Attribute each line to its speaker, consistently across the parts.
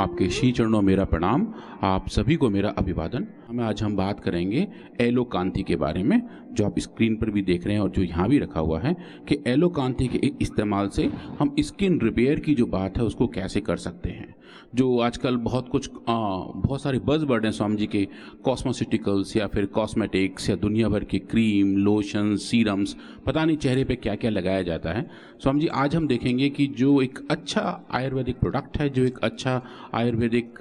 Speaker 1: आपके श्री चरणों मेरा प्रणाम, आप सभी को मेरा अभिवादन। आज हम बात करेंगे एलो कांति के बारे में, जो आप स्क्रीन पर भी देख रहे हैं और जो यहाँ भी रखा हुआ है कि एलो कांति के इस्तेमाल से हम स्किन रिपेयर की जो बात है उसको कैसे कर सकते हैं। जो आजकल बहुत सारे बज़वर्ड हैं स्वामी जी के, कॉस्मेटिकल्स या फिर कॉस्मेटिक्स या दुनिया भर के क्रीम, लोशन, सीरम्स, पता नहीं चेहरे पे क्या क्या लगाया जाता है। स्वामी जी आज हम देखेंगे कि जो एक अच्छा आयुर्वेदिक प्रोडक्ट है, जो एक अच्छा आयुर्वेदिक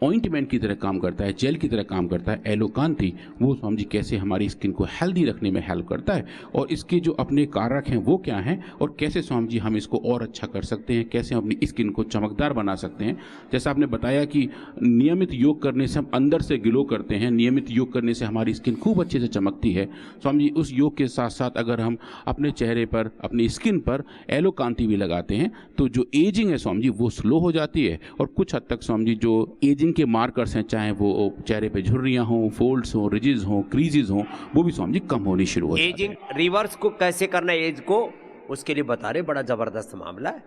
Speaker 1: ऑइंटमेंट की तरह काम करता है, जेल की तरह काम करता है, एलो कांति, वो स्वामी जी कैसे हमारी स्किन को हेल्दी रखने में हेल्प करता है और इसके जो अपने कारक हैं वो क्या हैं और कैसे स्वामी जी हम इसको और अच्छा कर सकते हैं, कैसे हम अपनी स्किन को चमकदार बना सकते हैं। जैसा आपने बताया कि नियमित योग करने से हम अंदर से ग्लो करते हैं, नियमित योग करने से हमारी स्किन खूब अच्छे से चमकती है। स्वामी जी उस योग के साथ साथ अगर हम अपने चेहरे पर, अपनी स्किन पर एलो कांति भी लगाते हैं तो जो एजिंग है स्वामी जी वो स्लो हो जाती है और कुछ हद तक स्वामी जी जो एजिंग के मार्कर्स हैं, चाहे वो चेहरे पे झुर्रियां हों, फोल्ड्स हों, रिजेस हों, क्रीजेस हों, वो भी स्वामी जी कम होनी शुरू हो जाती है।
Speaker 2: एजिंग रिवर्स को कैसे करना है एज को, उसके लिए बता रहे, बड़ा जबरदस्त मामला है।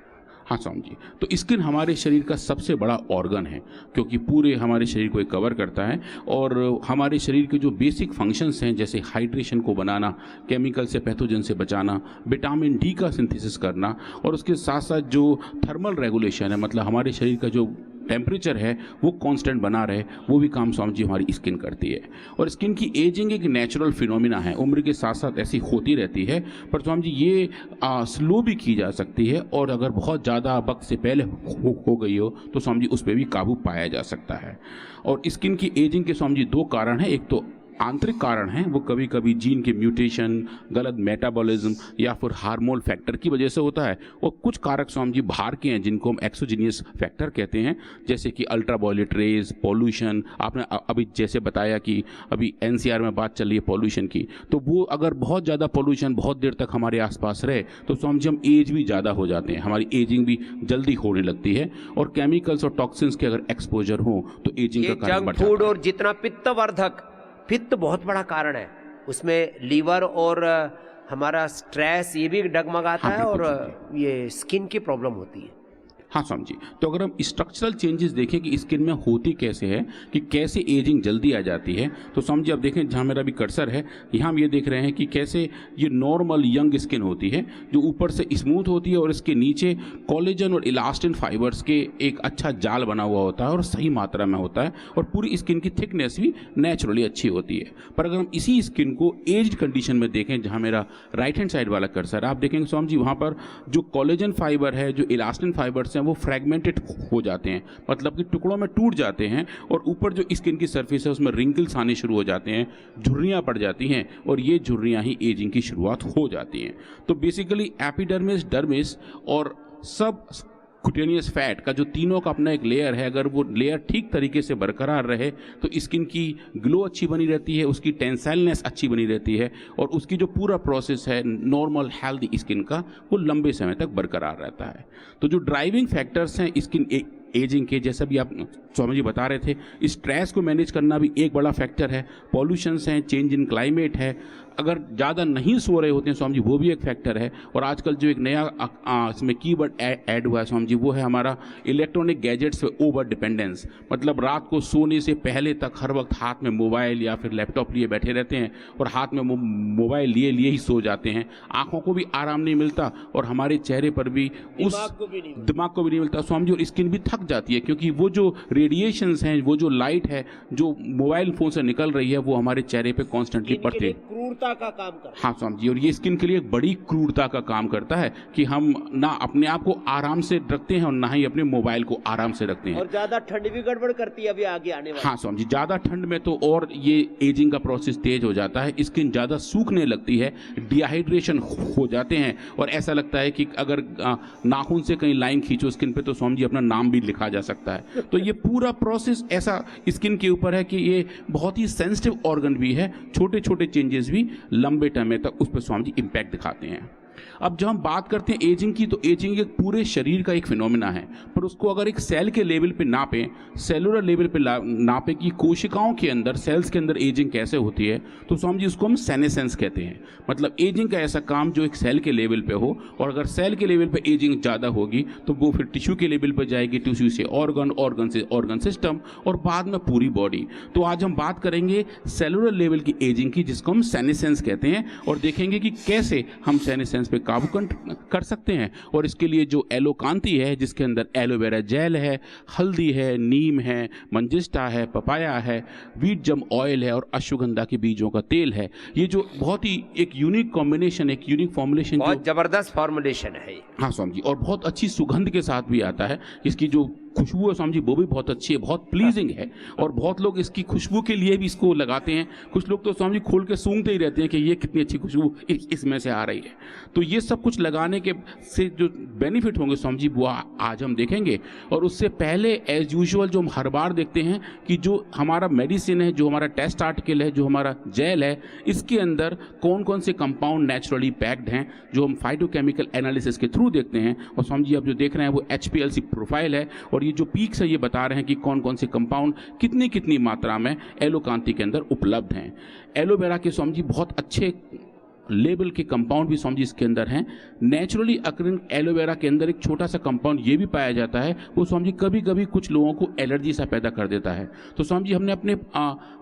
Speaker 1: हाँ स्वामी जी, तो स्किन हमारे शरीर का सबसे बड़ा ऑर्गन है क्योंकि पूरे हमारे शरीर को कवर करता है और हमारे शरीर के जो बेसिक फंक्शंस हैं जैसे हाइड्रेशन को बनाना, केमिकल से, पैथोजन से बचाना, विटामिन डी का सिंथेसिस करना और उसके साथ साथ जो थर्मल रेगुलेशन है, मतलब हमारे शरीर का जो टेम्परेचर है वो कांस्टेंट बना रहे, वो भी काम स्वामी जी हमारी स्किन करती है। और स्किन की एजिंग एक नेचुरल फिनोमिना है, उम्र के साथ साथ ऐसी होती रहती है, पर स्वामी जी ये स्लो भी की जा सकती है और अगर बहुत ज़्यादा वक्त से पहले हो गई हो तो स्वामी जी उस पर भी काबू पाया जा सकता है। और स्किन की एजिंग के स्वामी जी दो कारण हैं, एक तो आंतरिक कारण हैं, वो कभी कभी जीन के म्यूटेशन, गलत मेटाबॉलिज्म या फिर हार्मोन फैक्टर की वजह से होता है और कुछ कारक स्वामी जी बाहर के हैं जिनको हम एक्सोजीनियस फैक्टर कहते हैं, जैसे कि अल्ट्रावायलेट रेज, पॉल्यूशन। आपने अभी जैसे बताया कि अभी एनसीआर में बात चल रही है पॉल्यूशन की, तो वो अगर बहुत ज़्यादा पॉल्यूशन बहुत देर तक हमारे आसपास रहे तो स्वामी जी हम एज भी ज़्यादा हो जाते हैं, हमारी एजिंग भी जल्दी होने लगती है। और केमिकल्स और टॉक्सिन्स के अगर एक्सपोजर हो तो एजिंग का कारण बढ़ जाता है।
Speaker 2: फूड और जितना पित्तवर्धक, पित्त बहुत बड़ा कारण है, उसमें लीवर और हमारा स्ट्रेस ये भी डगमगाता है और ये स्किन की प्रॉब्लम होती है।
Speaker 1: हाँ स्वामी जी, तो अगर हम स्ट्रक्चरल चेंजेस देखें कि स्किन में होती कैसे है, कि कैसे एजिंग जल्दी आ जाती है, तो स्वामी जी आप देखें जहाँ मेरा भी कर्सर है यहाँ हम ये देख रहे हैं कि कैसे ये नॉर्मल यंग स्किन होती है जो ऊपर से स्मूथ होती है और इसके नीचे कोलेजन और इलास्टिन फाइबर्स के एक अच्छा जाल बना हुआ होता है और सही मात्रा में होता है और पूरी स्किन की थिकनेस भी नेचुरली अच्छी होती है। पर अगर हम इसी स्किन को एज्ड कंडीशन में देखें, जहाँ मेरा राइट हैंड साइड वाला कर्सर है, आप देखेंगे स्वामी जी वहाँ पर जो कोलेजन फाइबर है, जो इलास्टिन फाइबर्स वो फ्रैगमेंटेड हो जाते हैं, मतलब कि टुकड़ों में टूट जाते हैं और ऊपर जो स्किन की सरफेस है उसमें रिंकल्स आने शुरू हो जाते हैं, झुर्रियां पड़ जाती हैं और ये झुर्रियां ही एजिंग की शुरुआत हो जाती हैं। तो बेसिकली एपिडर्मिस, डर्मिस और सब कुटेनियस फैट का जो तीनों का अपना एक लेयर है, अगर वो लेयर ठीक तरीके से बरकरार रहे तो स्किन की ग्लो अच्छी बनी रहती है, उसकी टेंसाइलनेस अच्छी बनी रहती है और उसकी जो पूरा प्रोसेस है नॉर्मल हेल्दी स्किन का वो लंबे समय तक बरकरार रहता है। तो जो ड्राइविंग फैक्टर्स हैं स्किन एजिंग के, जैसा भी आप स्वामी जी बता रहे थे, स्ट्रेस को मैनेज करना भी एक बड़ा फैक्टर है, पॉल्यूशंस हैं, चेंज इन क्लाइमेट है, अगर ज़्यादा नहीं सो रहे होते हैं स्वामी जी वो भी एक फैक्टर है। और आजकल जो एक नया इसमें कीवर्ड ऐड हुआ है स्वामी जी वो है हमारा इलेक्ट्रॉनिक गैजेट्स पे ओवर डिपेंडेंस, मतलब रात को सोने से पहले तक हर वक्त हाथ में मोबाइल या फिर लैपटॉप लिए बैठे रहते हैं और हाथ में मोबाइल लिए ही सो जाते हैं, आँखों को भी आराम नहीं मिलता और हमारे चेहरे पर भी दिमाग को भी नहीं मिलता स्वामी जी, और स्किन भी थक जाती है क्योंकि वो जो रेडिएशंस हैं, वो जो लाइट है जो मोबाइल फोन से निकल रही है वो हमारे चेहरे पे कॉन्स्टेंटली पड़ती है,
Speaker 2: क्रूरता का काम करता है।
Speaker 1: हाँ स्वामी जी, और ये स्किन के लिए एक बड़ी क्रूरता का काम करता है कि हम ना अपने आप को आराम से रखते हैं और ना ही अपने मोबाइल को आराम से रखते हैं।
Speaker 2: और ज्यादा ठंड भी गड़बड़ करती है अभी आगे आने वाली।
Speaker 1: हाँ स्वामी जी, ज्यादा ठंड में तो और ये एजिंग का प्रोसेस तेज हो जाता है, स्किन ज्यादा सूखने लगती है, डिहाइड्रेशन हो जाते हैं और ऐसा लगता है कि अगर नाखून से कहीं लाइन खींचो स्किन पे तो स्वामी जी अपना नाम भी लिखा जा सकता है। तो ये पूरा प्रोसेस ऐसा स्किन के ऊपर है कि ये बहुत ही सेंसिटिव ऑर्गन भी है, छोटे छोटे चेंजेस भी लंबे टाइम तक उस पर स्वामी जी इम्पैक्ट दिखाते हैं। अब जब हम बात करते हैं एजिंग की, तो एजिंग एक पूरे शरीर का एक फिनोमिना है, पर उसको अगर एक सेल के लेवल पे नापें, सेलुलर लेवल पे नापें कि कोशिकाओं के अंदर, सेल्स के अंदर एजिंग कैसे होती है, तो समझिए उसको हम सेनेसेंस कहते हैं। मतलब एजिंग का ऐसा काम जो एक सेल के लेवल पे हो, और अगर सेल के लेवल पे एजिंग ज़्यादा होगी तो वो फिर टिश्यू के लेवल पर जाएगी, टिश्यू से ऑर्गन, ऑर्गन से ऑर्गन सिस्टम, और बाद में पूरी बॉडी। तो आज हम बात करेंगे सेलुलर लेवल की एजिंग की, जिसको हम सेनेसेंस कहते हैं, और देखेंगे कि कैसे हम सेनेसेंस पे काबू कर सकते हैं। और इसके लिए जो एलोकांती है, जिसके अंदर एलोवेरा जेल है, हल्दी है, नीम है, मंजिस्टा है, पपाया है, वीट जम ऑयल है, और अश्वगंधा के बीजों का तेल है, ये जो बहुत ही एक यूनिक कॉम्बिनेशन, एक यूनिक फॉर्मुलेशन,
Speaker 2: बहुत जबरदस्त फॉर्मुलेशन है ये।
Speaker 1: हाँ स्वामी जी, और बहुत अच्छी सुगंध के साथ भी आता है। इसकी जो खुशबू है स्वामी जी वो भी बहुत अच्छी है, बहुत प्लीजिंग है, और बहुत लोग इसकी खुशबू के लिए भी इसको लगाते हैं। कुछ लोग तो स्वामी जी खोल के सूंघते ही रहते हैं कि ये कितनी अच्छी खुशबू इसमें से आ रही है। तो ये सब कुछ लगाने के से जो बेनिफिट होंगे स्वामी जी वो आज हम देखेंगे। और उससे पहले एज यूजुअल जो हम हर बार देखते हैं कि जो हमारा मेडिसिन है, जो हमारा टेस्ट आर्टिकल है, जो हमारा जेल है, इसके अंदर कौन कौन से कंपाउंड नेचुरली पैक्ड हैं, जो हम फाइटोकेमिकल एनालिसिस के थ्रू देखते हैं। और स्वामी जी अब जो देख रहे हैं वो HPLC प्रोफाइल है, और ये जो पीक्स है ये बता रहे हैं कि कौन कौन से कंपाउंड कितनी मात्रा में एलोकांती के अंदर उपलब्ध हैं। एलोवेरा के स्वामी जी बहुत अच्छे लेवल के कंपाउंड भी स्वामी जी इसके अंदर हैं। नेचुरली अकरिंग एलोवेरा के अंदर एक छोटा सा कंपाउंड ये भी पाया जाता है, वो स्वामी जी कभी कभी कुछ लोगों को एलर्जी सा पैदा कर देता है। तो स्वामी जी हमने अपने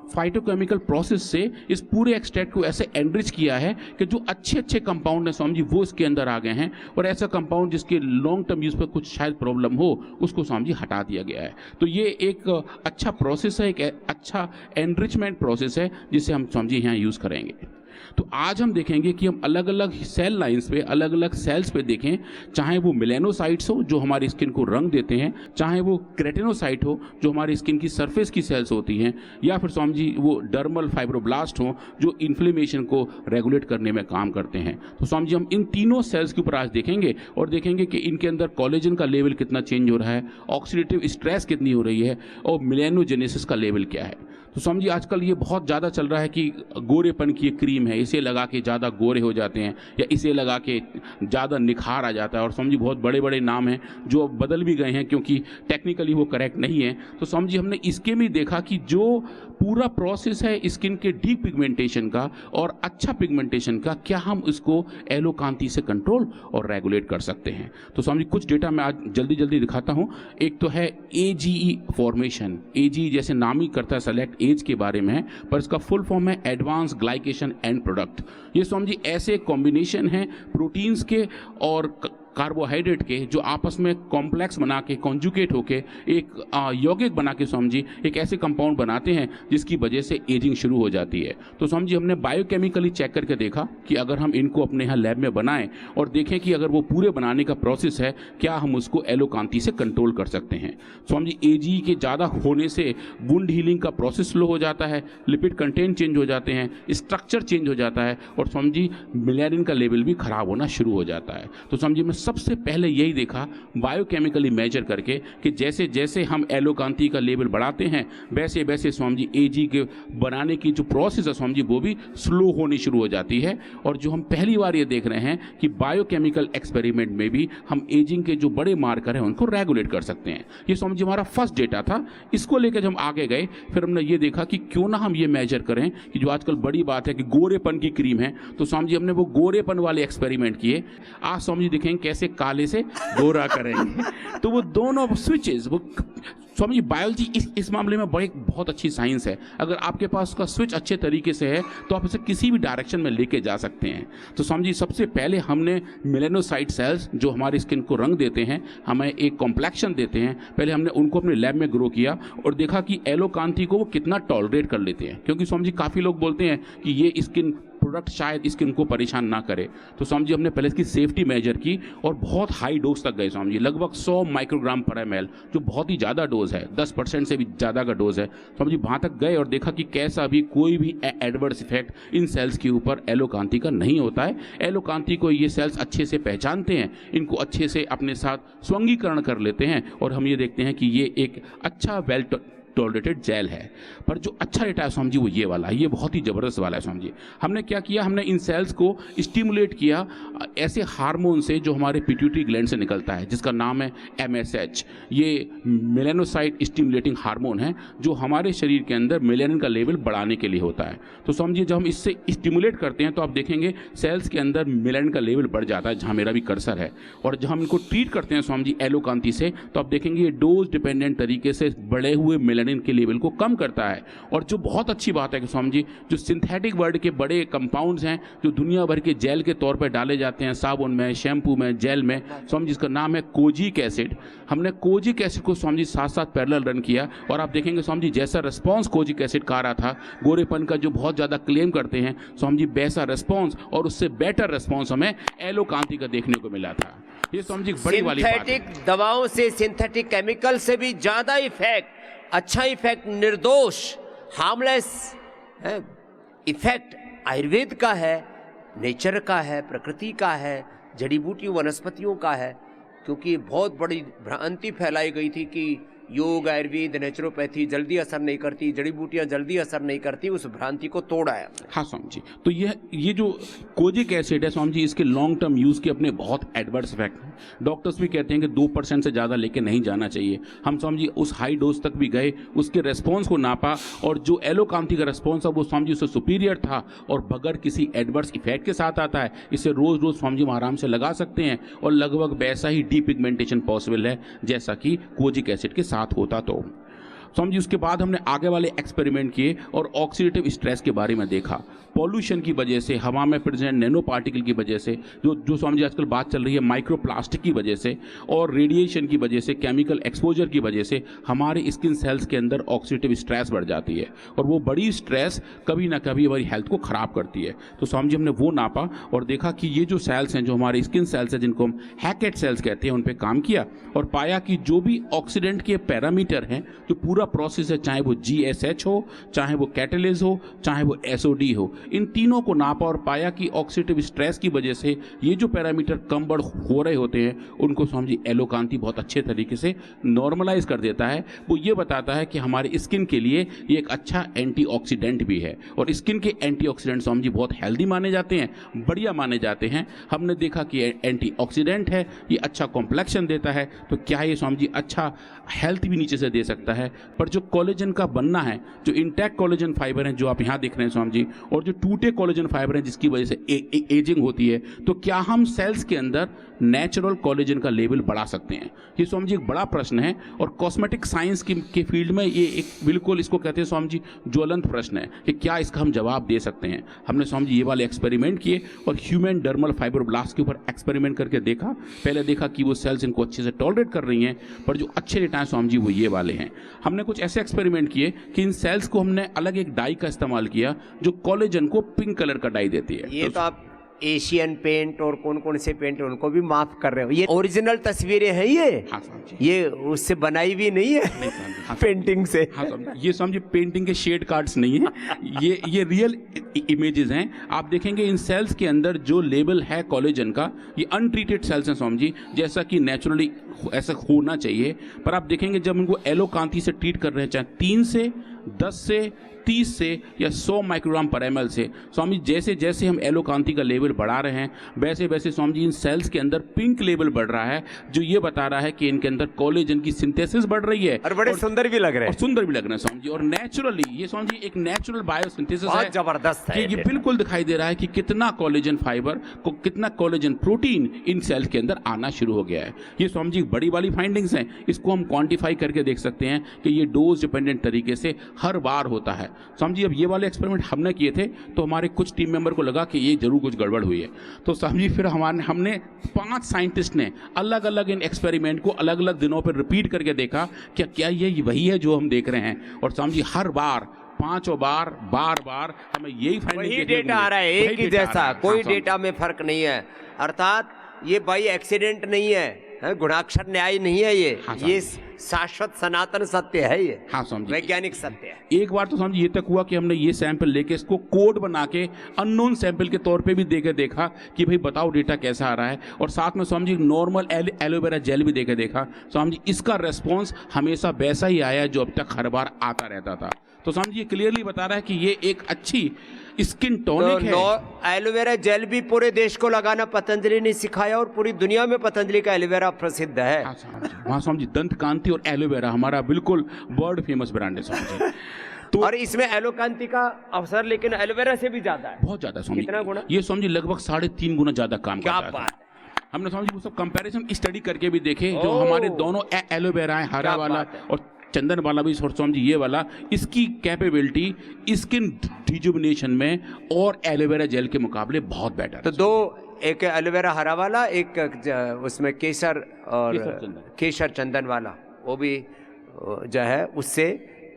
Speaker 1: फाइटोकेमिकल प्रोसेस से इस पूरे एक्सट्रैक्ट को ऐसे एनरिच किया है कि जो अच्छे कंपाउंड हैं स्वामी जी वो इसके अंदर आ गए हैं, और ऐसा कंपाउंड जिसके लॉन्ग टर्म यूज़ पर कुछ शायद प्रॉब्लम हो उसको स्वामी जी हटा दिया गया है। तो ये एक अच्छा प्रोसेस है, एक अच्छा एनरिचमेंट प्रोसेस है, जिसे हम स्वामी जी यहाँ यूज़ करेंगे। तो आज हम देखेंगे कि हम अलग अलग सेल लाइंस पे, अलग अलग सेल्स पे देखें, चाहे वो मेलेनोसाइट्स हो जो हमारी स्किन को रंग देते हैं, चाहे वो क्रेटिनोसाइट हो जो हमारी स्किन की सरफेस की सेल्स होती हैं, या फिर स्वामी जी वो डर्मल फाइब्रोब्लास्ट हो जो इन्फ्लेमेशन को रेगुलेट करने में काम करते हैं। तो स्वामी जी हम इन तीनों सेल्स के ऊपर आज देखेंगे, और देखेंगे कि इनके अंदर कोलेजन का लेवल कितना चेंज हो रहा है, ऑक्सीडेटिव स्ट्रेस कितनी हो रही है, और मेलेनोजेनेसिस का लेवल क्या है। तो स्वामी जी आजकल ये बहुत ज़्यादा चल रहा है कि गोरेपन की एक क्रीम है, इसे लगा के ज़्यादा गोरे हो जाते हैं, या इसे लगा के ज़्यादा निखार आ जाता है। और स्वामी जी बहुत बड़े बड़े नाम हैं जो अब बदल भी गए हैं क्योंकि टेक्निकली वो करेक्ट नहीं है। तो स्वामी जी हमने इसके में देखा कि जो पूरा प्रोसेस है स्किन के डीप पिगमेंटेशन का और अच्छा पिगमेंटेशन का, क्या हम इसको एलोकांती से कंट्रोल और रेगुलेट कर सकते हैं। तो स्वामी जी कुछ डेटा मैं आज जल्दी दिखाता हूँ। एक तो है AGE फॉर्मेशन। AGE जैसे नाम ही करता है सेलेक्ट एज के बारे में है, पर इसका फुल फॉर्म है एडवांस ग्लाइकेशन एंड प्रोडक्ट। ये स्वामी जी ऐसे कॉम्बिनेशन हैं प्रोटीन्स के और कार्बोहाइड्रेट के जो आपस में कॉम्प्लेक्स बना के कॉन्जुगेट होके एक यौगिक बना के स्वामी जी एक ऐसे कंपाउंड बनाते हैं जिसकी वजह से एजिंग शुरू हो जाती है। तो स्वामी जी हमने बायोकेमिकली चेक करके देखा कि अगर हम इनको अपने यहाँ लैब में बनाएं और देखें कि अगर वो पूरे बनाने का प्रोसेस है, क्या हम उसको एलोकांती से कंट्रोल कर सकते हैं। स्वामी जी AGE के ज़्यादा होने से वुंड हीलिंग का प्रोसेस स्लो हो जाता है, लिपिड कंटेंट चेंज हो जाते हैं, स्ट्रक्चर चेंज हो जाता है, और स्वामी जी मिलेनिन का लेवल भी खराब होना शुरू हो जाता है। तो स्वामी जी मैं सबसे पहले यही देखा बायोकेमिकली मेजर करके कि जैसे जैसे हम एलोकांती का लेवल बढ़ाते हैं वैसे वैसे स्वामी जी AGE के बनाने की जो प्रोसेस है स्वामी जी वो भी स्लो होनी शुरू हो जाती है। और जो हम पहली बार ये देख रहे हैं कि बायोकेमिकल एक्सपेरिमेंट में भी हम एजिंग के जो बड़े मार्कर हैं उनको रेगुलेट कर सकते हैं। ये स्वामी जी हमारा फर्स्ट डेटा था। इसको लेकर जब हम आगे गए फिर हमने ये देखा कि क्यों ना हम ये मेजर करें कि जो आजकल बड़ी बात है कि गोरेपन की क्रीम है, तो स्वामी जी हमने वो गोरेपन वाले एक्सपेरिमेंट किए। आज स्वामी जी देखेंगे कैसे काले से गोरा करेंगे। तो वो दोनों स्विचेस, वो स्वामी जी बायोलॉजी इस मामले में बहुत अच्छी साइंस है। अगर आपके पास उसका स्विच अच्छे तरीके से है तो आप इसे किसी भी डायरेक्शन में लेके जा सकते हैं। तो स्वामी जी सबसे पहले हमने मेलेनोसाइट सेल्स जो हमारी स्किन को रंग देते हैं, हमें एक कॉम्प्लेक्शन देते हैं, पहले हमने उनको अपने लैब में ग्रो किया और देखा कि एलोकांती को वो कितना टॉलरेट कर लेते हैं। क्योंकि स्वामी जी काफ़ी लोग बोलते हैं कि ये स्किन प्रोडक्ट शायद स्किन को परेशान ना करे। तो स्वामी जी हमने पहले इसकी सेफ्टी मेजर की और बहुत हाई डोज तक गए स्वामी जी, लगभग 100 माइक्रोग्राम पर ml, जो बहुत ही ज़्यादा डोज है, 10% से भी ज़्यादा का डोज है। स्वामी जी वहाँ तक गए और देखा कि कैसा भी कोई भी एडवर्स इफेक्ट इन सेल्स के ऊपर एलोकांती का नहीं होता है। एलोकांती को ये सेल्स अच्छे से पहचानते हैं, इनको अच्छे से अपने साथ स्वंगीकरण कर लेते हैं और हम ये देखते हैं कि ये एक अच्छा वेल टॉलरेटेड जेल है। पर जो अच्छा डेटा है स्वामी जी वो ये वाला है, ये बहुत ही ज़बरदस्त वाला है स्वामी जी। हमने क्या किया, हमने इन सेल्स को स्टिमुलेट किया ऐसे हार्मोन से जो हमारे पिट्यूटरी ग्लैंड से निकलता है, जिसका नाम है MSH। ये मेलानोसाइट स्टिमुलेटिंग हार्मोन है जो हमारे शरीर के अंदर मेलानिन का लेवल बढ़ाने के लिए होता है। तो समझिए जब हम इससे स्टिमुलेट करते हैं तो आप देखेंगे सेल्स के अंदर मेलानिन का लेवल बढ़ जाता है, जहाँ मेरा भी कर्सर है। और जब हम इनको ट्रीट करते हैं स्वामी जी एलोकांती से, तो आप देखेंगे ये डोज डिपेंडेंट तरीके से बढ़े हुए मेलानिन के लेवल को कम करता है। और जो बहुत अच्छी बात है कि स्वामी जी जो सिंथेटिक वर्ल्ड के बड़े कंपाउंड्स हैं जो दुनिया भर के जेल के तौर पर डाले जाते हैं साबुन में, शैम्पू में, जेल में, स्वामी जी इसका नाम है कोजिक एसिड। हमने कोजिक एसिड को स्वामी जी साथ साथ पैरेलल रन किया और आप देखेंगे स्वामी जी जैसा रिस्पॉन्स कोजिक एसिड का आ रहा था, गोरेपन का जो बहुत ज़्यादा क्लेम करते हैं स्वामी जी, वैसा रिस्पॉन्स और उससे बेटर रिस्पॉन्स हमें एलोकांती का देखने को मिला था। ये स्वामी जी बड़ी वाली बात है।
Speaker 2: सिंथेटिक दवाओं से, सिंथेटिक केमिकल से भी ज्यादा इफेक्ट, अच्छा इफेक्ट, निर्दोष, हार्मलेस इफेक्ट आयुर्वेद का है, नेचर का है, प्रकृति का है, जड़ी बूटियों वनस्पतियों का है। क्योंकि बहुत बड़ी भ्रांति फैलाई गई थी कि योग, आयुर्वेद, नेचुरोपैथी जल्दी असर नहीं करती, जड़ी बूटियाँ जल्दी असर नहीं करती, उस भ्रांति को तोड़ा है।
Speaker 1: हाँ स्वामी जी, तो ये जो कोजिक एसिड है स्वामी जी, इसके लॉन्ग टर्म यूज़ के अपने बहुत एडवर्स इफेक्ट हैं। डॉक्टर्स भी कहते हैं कि 2% से ज़्यादा लेके नहीं जाना चाहिए। हम स्वामी जी उस हाई डोज तक भी गए, उसके रेस्पॉन्स को नापा और जो एलोकांती का रेस्पॉन्स है वो स्वामी जी उससे सुपीरियर था और बगैर किसी एडवर्स इफेक्ट के साथ आता है। इसे रोज़ रोज़ स्वामी जी हम आराम से लगा सकते हैं और लगभग वैसा ही डीपिगमेंटेशन पॉसिबल है जैसा कि कोजिक एसिड के साथ होता। तो स्वामी जी उसके बाद हमने आगे वाले एक्सपेरिमेंट किए और ऑक्सीडेटिव स्ट्रेस के बारे में देखा। पॉल्यूशन की वजह से, हवा में प्रेजेंट नैनो पार्टिकल की वजह से, जो स्वामी जी आजकल बात चल रही है माइक्रोप्लास्टिक की वजह से और रेडिएशन की वजह से, केमिकल एक्सपोजर की वजह से हमारे स्किन सेल्स के अंदर ऑक्सीडेटिव स्ट्रेस बढ़ जाती है और वो बड़ी स्ट्रेस कभी ना कभी हमारी हेल्थ को ख़राब करती है। तो स्वामी जी हमने वो नापा और देखा कि ये जो सेल्स हैं, जो हमारे स्किन सेल्स हैं जिनको हम हैकेट सेल्स कहते हैं, उन पर काम किया और पाया कि जो भी ऑक्सीडेंट के पैरामीटर हैं, जो पूरा प्रोसेस है, चाहे वो GSH हो, चाहे वो कैटलेज हो, चाहे वो SOD हो, इन तीनों को नापा और पाया कि ऑक्सीडेटिव स्ट्रेस की वजह से ये जो पैरामीटर कम बढ़ हो रहे होते हैं उनको स्वामी जी एलोकांती बहुत अच्छे तरीके से नॉर्मलाइज कर देता है। वो ये बताता है कि हमारे स्किन के लिए ये एक अच्छा एंटीऑक्सीडेंट भी है और स्किन के एंटीऑक्सीडेंट स्वामी जी बहुत हेल्दी माने जाते हैं, बढ़िया माने जाते हैं। हमने देखा कि एंटीऑक्सीडेंट है, ये अच्छा कॉम्प्लेक्शन देता है, तो क्या ये स्वामी जी अच्छा हेल्थ भी नीचे से दे सकता है। पर जो कोलेजन का बनना है, जो इंटैक्ट कोलेजन फाइबर हैं जो आप यहाँ देख रहे हैं स्वामी जी, और जो टूटे कोलेजन फाइबर हैं जिसकी वजह से एजिंग होती है, तो क्या हम सेल्स के अंदर नेचुरल कोलेजन का लेवल बढ़ा सकते हैं? ये स्वामी जी एक बड़ा प्रश्न है और कॉस्मेटिक साइंस के फील्ड में ये एक बिल्कुल इसको कहते हैं स्वामी जी ज्वलंत प्रश्न है कि क्या इसका हम जवाब दे सकते हैं। हमने स्वामी जी ये वाले एक्सपेरिमेंट किए और ह्यूमन डर्मल फाइब्रोब्लास्ट के ऊपर एक्सपेरिमेंट करके देखा। पहले देखा कि वो सेल्स इनको अच्छे से टॉलरेट कर रही हैं, पर जो अच्छे डेटा हैं स्वामी जी वो ये वाले हैं। हमने कुछ ऐसे एक्सपेरिमेंट किए कि इन सेल्स को हमने अलग एक डाई का इस्तेमाल किया जो कोलेजन को पिंक कलर का डाई देती है।
Speaker 2: ये तो आप एशियन पेंट और कौन कौन से पेंट उनको भी माफ कर रहे हो। ये ओरिजिनल तस्वीरें हैं ये उससे बनाई भी नहीं है, पेंटिंग से।
Speaker 1: हाँ ये समझिए पेंटिंग के शेड कार्ड्स नहीं है, ये रियल इमेजेस हैं। आप देखेंगे इन सेल्स के अंदर जो लेवल है कोलेजन का, ये अनट्रीटेड सेल्स हैं स्वामी जी, जैसा कि नेचुरली ऐसा होना चाहिए। पर आप देखेंगे जब इनको एलोकांती से ट्रीट कर रहे हैं, चाहे 3 से 10 से 30 से या 100 माइक्रोग्राम पर ml से, स्वामी जैसे जैसे हम एलोकांती का लेवल बढ़ा रहे हैं वैसे वैसे स्वामी जी इन सेल्स के अंदर पिंक लेवल बढ़ रहा है, जो ये बता रहा है कि इनके अंदर कोलेजन की सिंथेसिस बढ़ रही है
Speaker 2: और बड़े सुंदर भी लग रहे हैं।
Speaker 1: और सुंदर भी लग रहे हैं स्वामी जी। और नेचुरली ये स्वामी जी एक नेचुरल बायोसिंथेसिस है,
Speaker 2: जबरदस्त है।
Speaker 1: ये बिल्कुल दिखाई दे रहा है कि कितना कोलेजन फाइबर को, कितना कोलेजन प्रोटीन इन सेल्स के अंदर आना शुरू हो गया है। ये स्वामी जी बड़ी वाली फाइंडिंग्स हैं, इसको हम क्वांटिफाई करके देख सकते हैं कि ये डोज डिपेंडेंट तरीके से हर बार होता है। स्वामी जी अब ये वाले एक्सपेरिमेंट हमने किए थे तो हमारे कुछ टीम मेंबर को लगा कि ये जरूर कुछ गड़बड़ हुई है। तो स्वामी जी फिर हमने 5 साइंटिस्ट ने अलग अलग इन एक्सपेरिमेंट को अलग अलग दिनों पर रिपीट करके देखा क्या ये वही है जो हम देख रहे हैं। और स्वामी जी हर बार 5 बार हमें यही फाइंडिंग
Speaker 2: डेटा आ रहा है, एक ही जैसा, कोई डेटा में फर्क नहीं है। अर्थात ये बाई एक्सीडेंट नहीं है, गुणाक्षर न्याय नहीं है ये।
Speaker 1: हाँ,
Speaker 2: ये शाश्वत सनातन सत्य है, ये
Speaker 1: हाँ समझिए,
Speaker 2: वैज्ञानिक सत्य है।
Speaker 1: एक बार तो समझिए ये तक हुआ कि हमने ये सैंपल लेके इसको कोड बना के अननोन सैंपल के तौर पे भी देके देखा कि भाई बताओ डेटा कैसा आ रहा है, और साथ में समझिए नॉर्मल एलोवेरा जेल भी देके देखा। समझिए इसका रेस्पॉन्स हमेशा वैसा ही आया जो अब तक हर बार आता रहता था। तो समझिए क्लियरली बता रहा है कि ये एक अच्छी स्किन टॉनिक है।
Speaker 2: एलोवेरा जेल भी पूरे देश को लगाना पतंजलि ने सिखाया, और पूरी दुनिया में पतंजलि का एलोवेरा प्रसिद्ध है।
Speaker 1: हाँ समझिए दंत कांति और एलोवेरा हमारा बिल्कुल वर्ल्ड फेमस ब्रांड है समझिए।
Speaker 2: तो और इसमें एलोकांति का अवसर लेकिन एलोवेरा से भी ज्यादा है,
Speaker 1: बहुत ज्यादा समझिए।
Speaker 2: कितना गुना?
Speaker 1: ये समझिए लगभग 3.5 गुना ज्यादा काम
Speaker 2: क्या
Speaker 1: करता है।
Speaker 2: बात है।
Speaker 1: हमने समझिए वो सब कंपैरिजन स्टडी करके भी देखे, जो हमारे दोनों एलोवेरा है, हरा वाला और चंदन वाला भी, समझिए ये वाला, इसकी कैपेबिलिटी स्किन रिजुविनेशन में और एलोवेरा जेल के मुकाबले बहुत बेटर है।
Speaker 2: तो दो, एक एलोवेरा हरा वाला, एक उसमें केसर और केसर चंदन वाला, वो भी जो है उससे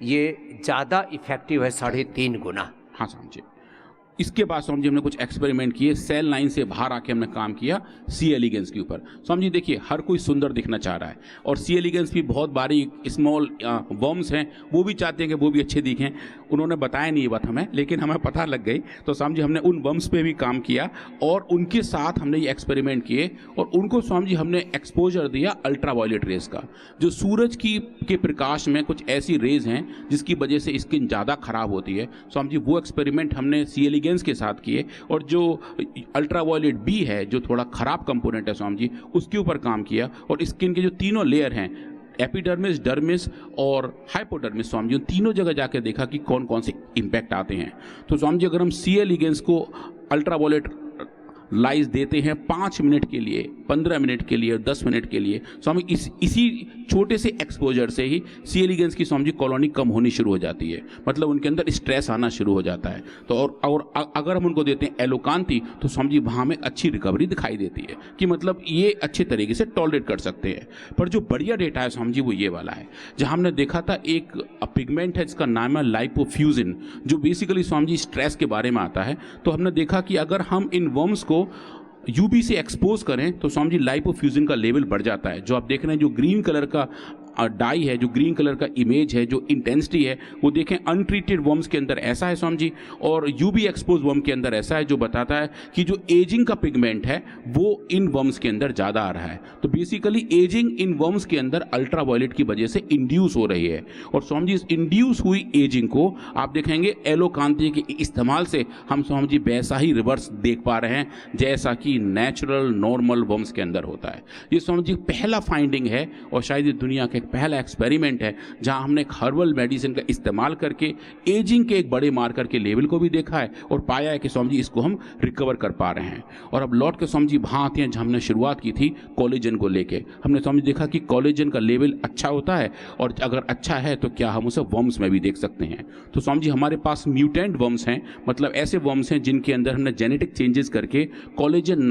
Speaker 2: ये ज़्यादा इफेक्टिव है 3.5 गुना।
Speaker 1: हाँ समझिए। इसके बाद समझिए हमने कुछ एक्सपेरिमेंट किए, सेल लाइन से बाहर आके हमने काम किया सी एलिगेंस के ऊपर। समझिए देखिए हर कोई सुंदर दिखना चाह रहा है, और सी एलिगेंस भी बहुत बारीक स्मॉल वर्म्स हैं, वो भी चाहते हैं कि वो भी अच्छे दिखें। उन्होंने बताया नहीं ये बात हमें, लेकिन हमें पता लग गई। तो समझिए हमने उन वर्म्स पे भी काम किया और उनके साथ हमने ये एक्सपेरिमेंट किए, और उनको समझिए हमने एक्सपोजर दिया अल्ट्रावायलेट रेज का। जो सूरज के प्रकाश में कुछ ऐसी रेज हैं जिसकी वजह से स्किन ज़्यादा खराब होती है। समझिए वो एक्सपेरिमेंट हमने सी एलिगेंस के साथ किए, और जो अल्ट्रावायलेट बी है जो थोड़ा खराब कंपोनेंट है समझिए उसके ऊपर काम किया। और स्किन के जो तीनों लेयर हैं, एपिडर्मिस, डर्मिस और हाइपोडर्मिस, समझिए उन तीनों जगह जाके देखा कि कौन कौन से इम्पैक्ट आते हैं। तो समझिए अगर हम सी एलिगेंस को अल्ट्रावायलेट लाइज देते हैं 5 मिनट के लिए, 15 मिनट के लिए, 10 मिनट के लिए, तो हमें इसी छोटे से एक्सपोजर से ही सी एलिगेंस की समझिए कॉलोनी कम होनी शुरू हो जाती है, मतलब उनके अंदर स्ट्रेस आना शुरू हो जाता है। तो और अगर हम उनको देते हैं एलोकांति तो समझिए वहाँ हमें अच्छी रिकवरी दिखाई देती है कि मतलब ये अच्छे तरीके से टॉलरेट कर सकते हैं। पर जो बढ़िया डेटा है समझिए वो ये वाला है, जहाँ हमने देखा था एक पिगमेंट है जिसका नाम है लाइपोफ्यूजिन, जो बेसिकली समझिए स्ट्रेस के बारे में आता है। तो हमने देखा कि अगर हम इन वर्म्स को यूवी से एक्सपोज करें तो समझिए लाइपोफ्यूजिन का लेवल बढ़ जाता है। जो आप देख रहे हैं जो ग्रीन कलर का डाई है, जो ग्रीन कलर का इमेज है, जो इंटेंसिटी है, वो देखें अनट्रीटेड वर्म्स के अंदर ऐसा है समझिए, और यूवी एक्सपोज वर्म के अंदर ऐसा है, जो बताता है कि जो एजिंग का पिगमेंट है वो इन वर्म्स के अंदर ज़्यादा आ रहा है। तो बेसिकली एजिंग इन वर्म्स के अंदर अल्ट्रावायलेट की वजह से इंड्यूस हो रही है, और समझिए इस इंड्यूस हुई एजिंग को आप देखेंगे एलोकांति के इस्तेमाल से हम समझिए वैसा ही रिवर्स देख पा रहे हैं जैसा कि नेचुरल नॉर्मल वर्म्स के अंदर होता है। ये समझिए पहला फाइंडिंग है, और शायद ये दुनिया का पहला एक्सपेरिमेंट है जहां हमने एक हर्बल मेडिसिन का इस्तेमाल करके एजिंग के एक बड़े मार्कर के लेवल को भी देखा है और पाया है कि समझिए इसको हम रिकवर कर पा रहे हैं। और अब लौट के समझिए वहाँ आते हैं जहाँ हमने शुरुआत की थी कोलेजन को लेके। हमने समझ देखा कि कोलेजन का लेवल अच्छा होता है, और अगर अच्छा है तो क्या हम उसे वर्म्स में भी देख सकते हैं। तो समझिए हमारे पास म्यूटेंट वर्म्स हैं, मतलब ऐसे वर्म्स हैं जिनके अंदर हमने जेनेटिक चेंजेस करके कोलेजन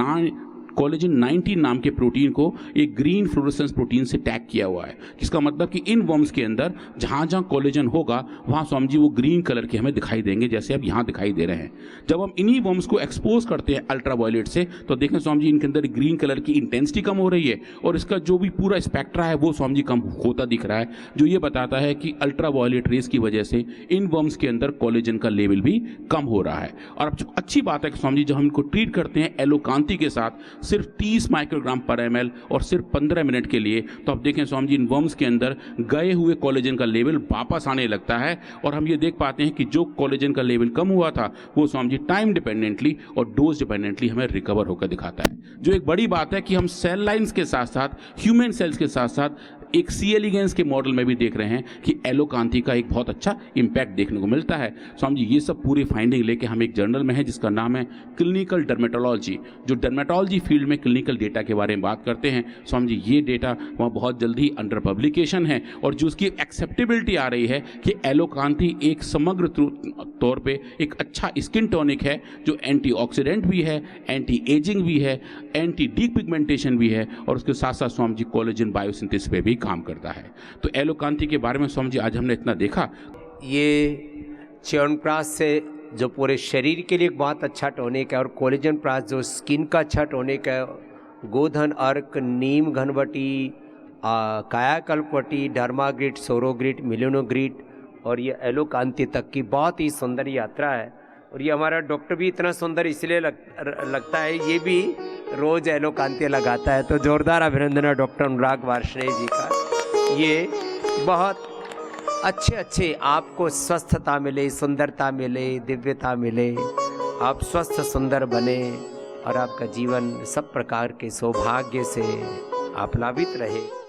Speaker 1: 19 नाम के प्रोटीन को एक ग्रीन फ्लोरोसेंस प्रोटीन से टैग किया हुआ है, जिसका मतलब कि इन वर्म्स के अंदर जहाँ जहाँ कोलेजन होगा वहाँ समझिए वो ग्रीन कलर के हमें दिखाई देंगे, जैसे अब यहाँ दिखाई दे रहे हैं। जब हम इन्हीं वर्म्स को एक्सपोज करते हैं अल्ट्रावायलेट से तो देखें समझिए इनके अंदर ग्रीन कलर की इंटेंसिटी कम हो रही है, और इसका जो भी पूरा स्पेक्ट्रा है वो समझिए कम होता दिख रहा है, जो ये बताता है कि अल्ट्रावायलेट रेस की वजह से इन वर्म्स के अंदर कोलेजन का लेवल भी कम हो रहा है। और अब जो अच्छी बात है कि समझिए जब हम इनको ट्रीट करते हैं एलोकांति के साथ सिर्फ 30 माइक्रोग्राम पर ml और सिर्फ 15 मिनट के लिए, तो आप देखें स्वामी जी इन वर्म्स के अंदर गए हुए कोलेजन का लेवल वापस आने लगता है, और हम ये देख पाते हैं कि जो कोलेजन का लेवल कम हुआ था वो स्वामी जी टाइम डिपेंडेंटली और डोज डिपेंडेंटली हमें रिकवर होकर दिखाता है। जो एक बड़ी बात है कि हम सेल लाइन्स के साथ साथ ह्यूमन सेल्स के साथ साथ एक सी एलिगेंस के मॉडल में भी देख रहे हैं कि एलोकांति का एक बहुत अच्छा इम्पैक्ट देखने को मिलता है। स्वामी जी ये सब पूरी फाइंडिंग लेके हम एक जर्नल में है जिसका नाम है क्लिनिकल डर्मेटोलॉजी, जो डर्मेटोलॉजी फील्ड में क्लिनिकल डेटा के बारे में बात करते हैं। स्वामी जी ये डेटा वहाँ बहुत जल्दी अंडर पब्लिकेशन है, और जो उसकी एक्सेप्टेबिलिटी आ रही है कि एलोकांति एक समग्र तौर पर एक अच्छा स्किन टॉनिक है जो एंटीऑक्सीडेंट भी है, एंटी एजिंग भी है, एंटी डीपिगमेंटेशन भी है, और उसके साथ साथ स्वामी जी कोलेजन बायोसिंथेसिस पे भी काम करता है। तो एलोकांति के बारे में स्वामी जी आज हमने इतना देखा।
Speaker 2: ये च्यवनप्राश से जो पूरे शरीर के लिए एक बहुत अच्छा टॉनिक है, और कोलेजन प्राश जो स्किन का अच्छा टॉनिक है, गोधन अर्क, नीम घनवटी, कायाकल्पवटी, डर्माग्रिड, सोरोग्रिड, मिलिनोग्रिड और ये एलोकांति तक की बहुत ही सुंदर यात्रा है। और ये हमारा डॉक्टर भी इतना सुंदर इसलिए लगता है, ये भी रोज एलोकांति लगाता है। तो जोरदार अभिनंदन है डॉक्टर अनुराग वार्ष्णेय जी का। ये बहुत अच्छे आपको स्वस्थता मिले, सुंदरता मिले, दिव्यता मिले, आप स्वस्थ सुंदर बने और आपका जीवन सब प्रकार के सौभाग्य से आप्लावित रहे।